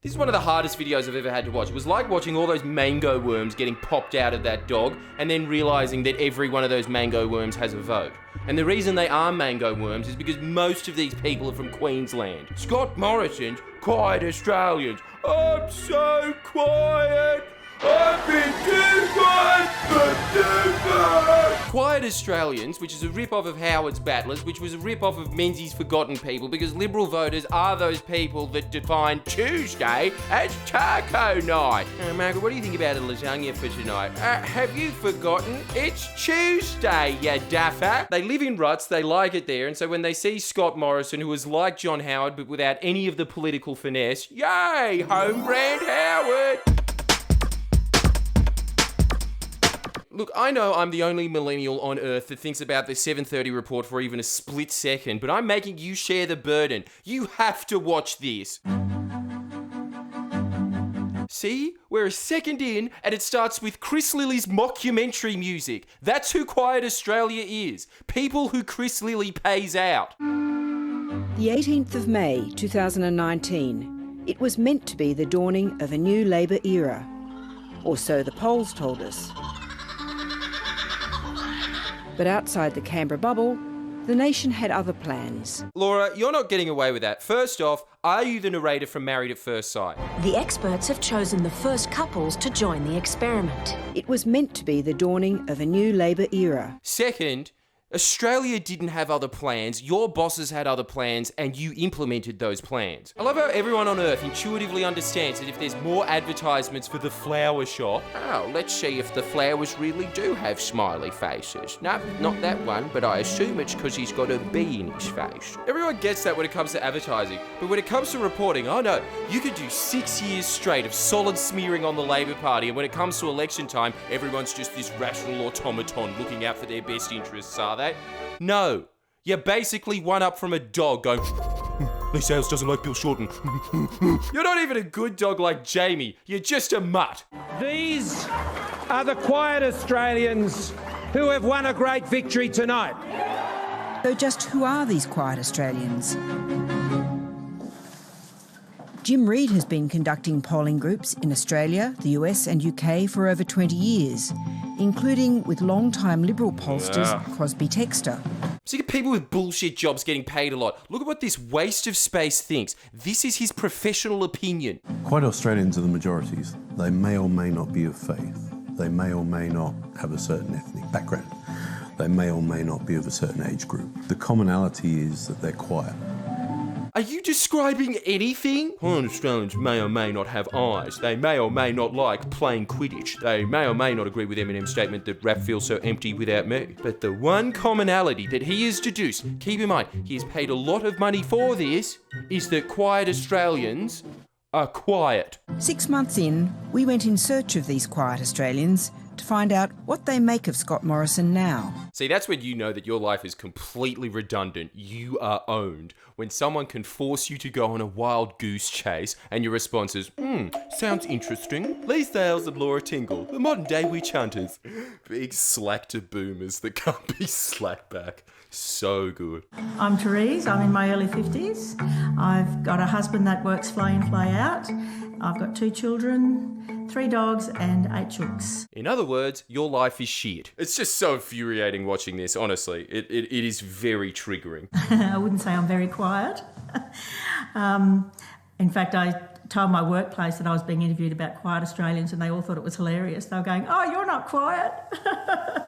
This is one of the hardest videos I've ever had to watch. It was like watching all those mango worms getting popped out of that dog and then realising that every one of those mango worms has a vote. And the reason they are mango worms is because most of these people are from Queensland. Scott Morrison's Quiet Australians. I'm so quiet. I've been too quiet for too long. Quiet Australians, which is a rip-off of Howard's Battlers, which was a rip-off of Menzies' Forgotten People, because Liberal voters are those people that define Tuesday as taco night. Margaret, what do you think about a lasagna for tonight? Have you forgotten? It's Tuesday, you duffer. They live in ruts, they like it there, and so when they see Scott Morrison, who is like John Howard but without any of the political finesse, yay, home brand Howard! Look, I know I'm the only millennial on Earth that thinks about the 7:30 report for even a split second, but I'm making you share the burden. You have to watch this. See? We're a second in, and it starts with Chris Lilly's mockumentary music. That's who Quiet Australia is. People who Chris Lilly pays out. The 18th of May 2019. It was meant to be the dawning of a new Labor era. Or so the polls told us. But outside the Canberra bubble, the nation had other plans. Laura, you're not getting away with that. First off, are you the narrator from Married at First Sight? The experts have chosen the first couples to join the experiment. It was meant to be the dawning of a new Labor era. Second, Australia didn't have other plans, your bosses had other plans, and you implemented those plans. I love how everyone on Earth intuitively understands that if there's more advertisements for the flower shop, oh, let's see if the flowers really do have smiley faces. No, not that one, but I assume it's because he's got a bee in his face. Everyone gets that when it comes to advertising, but when it comes to reporting, oh no, you could do 6 years straight of solid smearing on the Labor Party, and when it comes to election time, everyone's just this rational automaton looking out for their best interests, are they? No. You're basically one up from a dog going, Lee Sales doesn't like Bill Shorten. You're not even a good dog like Jamie. You're just a mutt. These are the Quiet Australians who have won a great victory tonight. So just who are these Quiet Australians? Jim Reid has been conducting polling groups in Australia, the US and UK for over 20 years, including with long-time Liberal pollsters Crosby Textor. Sick of people with bullshit jobs getting paid a lot. Look at what this waste of space thinks. This is his professional opinion. Quiet Australians are the majorities. They may or may not be of faith. They may or may not have a certain ethnic background. They may or may not be of a certain age group. The commonality is that they're quiet. Are you describing anything? Quiet Australians may or may not have eyes. They may or may not like playing Quidditch. They may or may not agree with Eminem's statement that rap feels so empty without me. But the one commonality that he has deduced, keep in mind, he has paid a lot of money for this, is that Quiet Australians are quiet. 6 months in, we went in search of these Quiet Australians to find out what they make of Scott Morrison now. See, that's when you know that your life is completely redundant. You are owned. When someone can force you to go on a wild goose chase and your response is, sounds interesting. Lee Sales and Laura Tingle, the modern day witch hunters. Big slack to boomers that can't be slack back. So good. I'm Therese, I'm in my early 50s. I've got a husband that works fly in, fly out. I've got 2 children, 3 dogs and 8 chooks. In other words, your life is shit. It's just so infuriating watching this, honestly. It is very triggering. I wouldn't say I'm very quiet. In fact, I told my workplace that I was being interviewed about Quiet Australians and they all thought it was hilarious. They were going, oh, you're not quiet.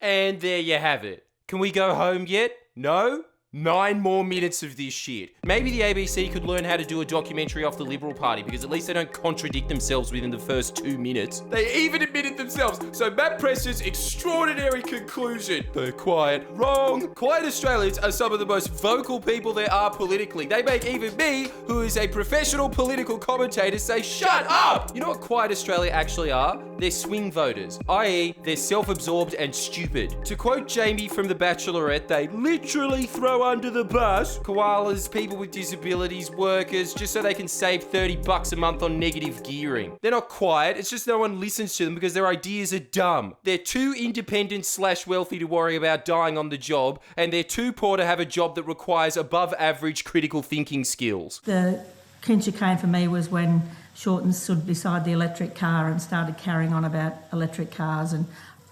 And there you have it. Can we go home yet? No? 9 more minutes of this shit. Maybe the ABC could learn how to do a documentary off the Liberal Party because at least they don't contradict themselves within the first 2 minutes. They even admitted themselves. So Matt Preston's extraordinary conclusion. They're quiet. Wrong. Quiet Australians are some of the most vocal people there are politically. They make even me, who is a professional political commentator, say, shut up! You know what Quiet Australia actually are? They're swing voters, i.e. they're self-absorbed and stupid. To quote Jamie from The Bachelorette, they literally throw under the bus koalas, people with disabilities, workers, just so they can save $30 a month on negative gearing. They're not quiet, it's just no one listens to them because their ideas are dumb. They're too independent/wealthy to worry about dying on the job, and they're too poor to have a job that requires above average critical thinking skills. The clincher came for me was when Shorten stood beside the electric car and started carrying on about electric cars, and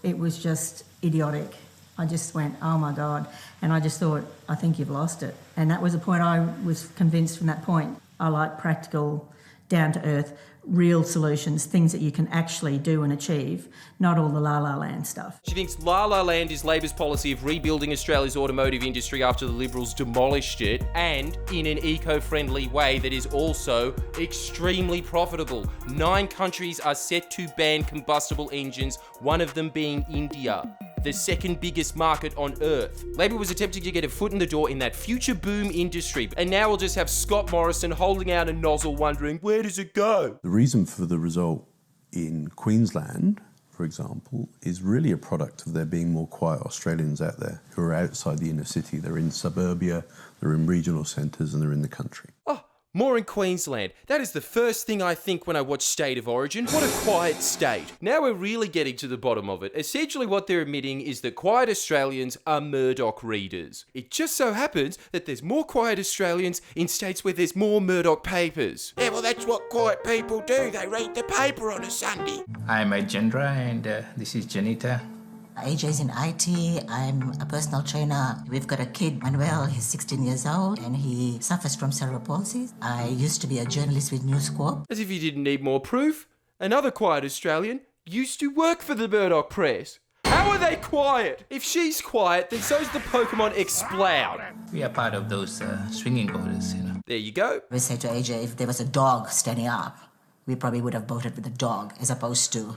it was just idiotic. I just went, oh my God. And I just thought, I think you've lost it. And that was the point. I was convinced from that point. I like practical, down-to-earth, real solutions, things that you can actually do and achieve, not all the la-la land stuff. She thinks La La Land is Labor's policy of rebuilding Australia's automotive industry after the Liberals demolished it, and in an eco-friendly way that is also extremely profitable. 9 countries are set to ban combustible engines, one of them being India, the second biggest market on Earth. Labor was attempting to get a foot in the door in that future boom industry, and now we'll just have Scott Morrison holding out a nozzle wondering, where does it go? The reason for the result in Queensland, for example, is really a product of there being more quiet Australians out there who are outside the inner city. They're in suburbia, they're in regional centres, and they're in the country. Oh, more in Queensland. That is the first thing I think when I watch State of Origin. What a quiet state. Now we're really getting to the bottom of it. Essentially what they're admitting is that quiet Australians are Murdoch readers. It just so happens that there's more quiet Australians in states where there's more Murdoch papers. Yeah, well that's what quiet people do. They read the paper on a Sunday. I'm Ajendra and this is Janita. AJ's in IT, I'm a personal trainer. We've got a kid, Manuel, he's 16 years old and he suffers from cerebral palsy. I used to be a journalist with News Corp. As if you didn't need more proof, another quiet Australian used to work for the Murdoch Press. How are they quiet? If she's quiet, then so's the Pokemon Exploud. We are part of those swinging voters, you know. There you go. We say to AJ, if there was a dog standing up, we probably would have voted with the dog as opposed to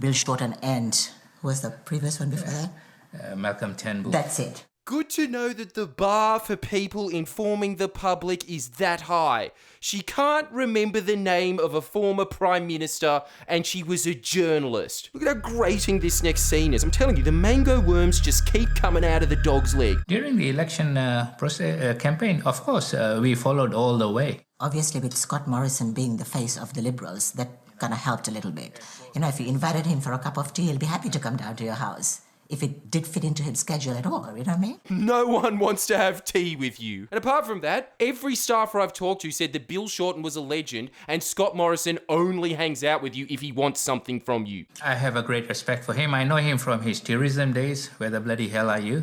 Bill Shorten and... Who was the previous one before that? Malcolm Turnbull. That's it. Good to know that the bar for people informing the public is that high. She can't remember the name of a former Prime Minister and she was a journalist. Look at how grating this next scene is. I'm telling you, the mango worms just keep coming out of the dog's leg. During the election campaign, of course, we followed all the way. Obviously, with Scott Morrison being the face of the Liberals, that kind of helped a little bit. You know, if you invited him for a cup of tea, he'll be happy to come down to your house. If it did fit into his schedule at all, you know what I mean? No one wants to have tea with you. And apart from that, every staffer I've talked to said that Bill Shorten was a legend and Scott Morrison only hangs out with you if he wants something from you. I have a great respect for him. I know him from his tourism days. Where the bloody hell are you?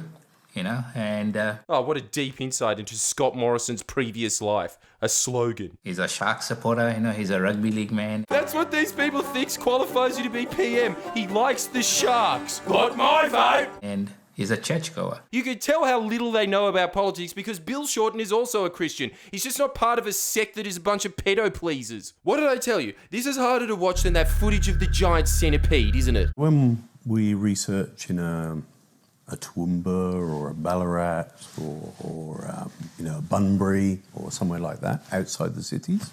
You know, and... Oh, what a deep insight into Scott Morrison's previous life. A slogan. He's a Shark supporter, you know, he's a rugby league man. That's what these people think qualifies you to be PM. He likes the Sharks. Got my vote! And he's a churchgoer. You can tell how little they know about politics because Bill Shorten is also a Christian. He's just not part of a sect that is a bunch of pedo pleasers. What did I tell you? This is harder to watch than that footage of the giant centipede, isn't it? When we research in a Toowoomba or a Ballarat or a Bunbury or somewhere like that, outside the cities,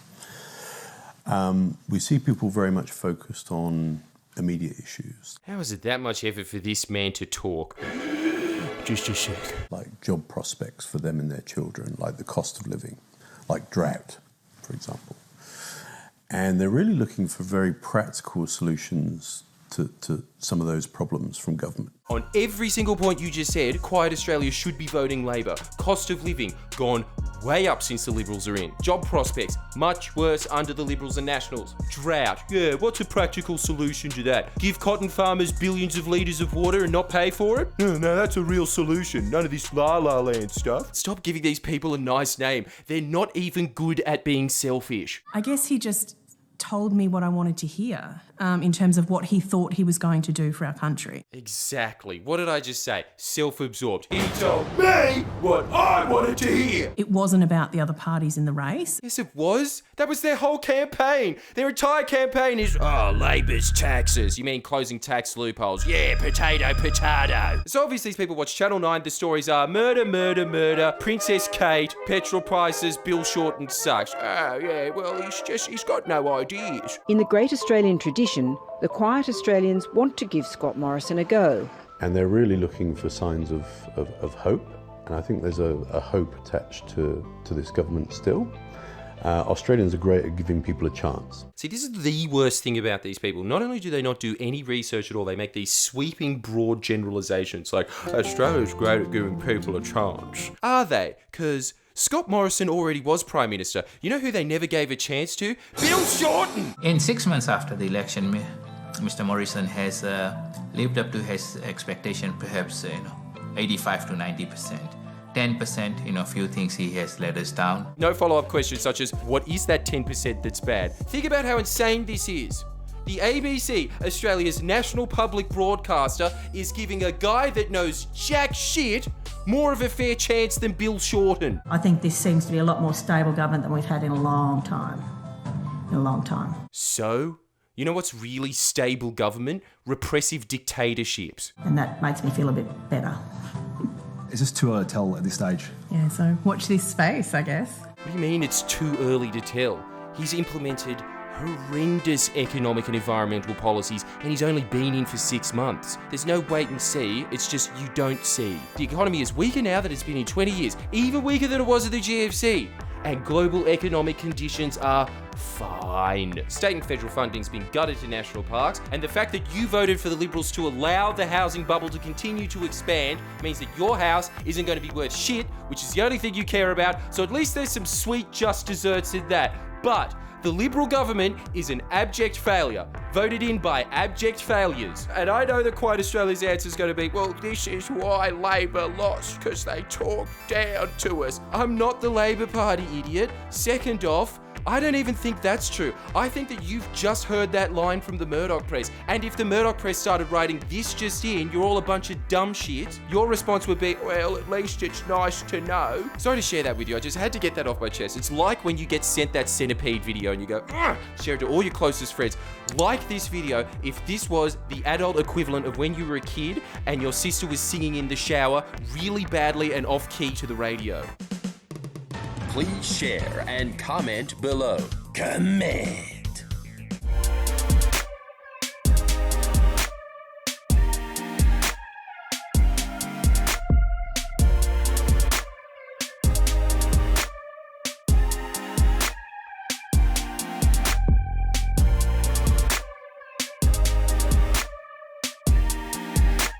we see people very much focused on immediate issues. How is it that much effort for this man to talk? Just a sec. Like job prospects for them and their children, like the cost of living, like drought, for example. And they're really looking for very practical solutions to some of those problems from government. On every single point you just said, Quiet Australia should be voting Labor. Cost of living, gone way up since the Liberals are in. Job prospects, much worse under the Liberals and Nationals. Drought, yeah, what's a practical solution to that? Give cotton farmers billions of litres of water and not pay for it? No, that's a real solution. None of this la-la land stuff. Stop giving these people a nice name. They're not even good at being selfish. I guess he just told me what I wanted to hear in terms of what he thought he was going to do for our country. Exactly. What did I just say? Self-absorbed. He told me what I wanted to hear. It wasn't about the other parties in the race. Yes, it was. That was their whole campaign. Their entire campaign is, Labor's taxes. You mean closing tax loopholes? Yeah, potato. So obviously these people watch Channel 9. The stories are murder, Princess Kate, petrol prices, Bill Shorten sucks. Oh, yeah, well, he's got no ideas. In the great Australian tradition, the quiet Australians want to give Scott Morrison a go. And they're really looking for signs of hope. And I think there's a hope attached to this government still. Australians are great at giving people a chance. See, this is the worst thing about these people. Not only do they not do any research at all, they make these sweeping, broad generalisations like, Australia's great at giving people a chance. Are they? Because Scott Morrison already was Prime Minister. You know who they never gave a chance to? Bill Shorten! In 6 months after the election, Mr. Morrison has lived up to his expectation, perhaps 85 to 90%. 10%, few things he has let us down. No follow-up questions such as, what is that 10% that's bad? Think about how insane this is. The ABC, Australia's national public broadcaster, is giving a guy that knows jack shit more of a fair chance than Bill Shorten. I think this seems to be a lot more stable government than we've had in a long time. So, you know what's really stable government? Repressive dictatorships. And that makes me feel a bit better. It's just too early to tell at this stage. Yeah, so watch this space, I guess. What do you mean it's too early to tell? He's implemented horrendous economic and environmental policies, and he's only been in for 6 months. There's no wait and see, it's just you don't see. The economy is weaker now than it's been in 20 years, even weaker than it was at the GFC. And global economic conditions are fine. State and federal funding's been gutted to national parks, and the fact that you voted for the Liberals to allow the housing bubble to continue to expand means that your house isn't going to be worth shit, which is the only thing you care about, so at least there's some sweet just desserts in that. But the Liberal government is an abject failure, voted in by abject failures. And I know that Quiet Australia's answer is going to be, well, this is why Labor lost, because they talked down to us. I'm not the Labor Party, idiot. Second off, I don't even think that's true. I think that you've just heard that line from the Murdoch press. And if the Murdoch press started writing this just in, you're all a bunch of dumb shit, your response would be, well, at least it's nice to know. Sorry to share that with you. I just had to get that off my chest. It's like when you get sent that centipede video and you go, share it to all your closest friends. Like this video if this was the adult equivalent of when you were a kid and your sister was singing in the shower really badly and off key to the radio. Please share and comment below. Comment.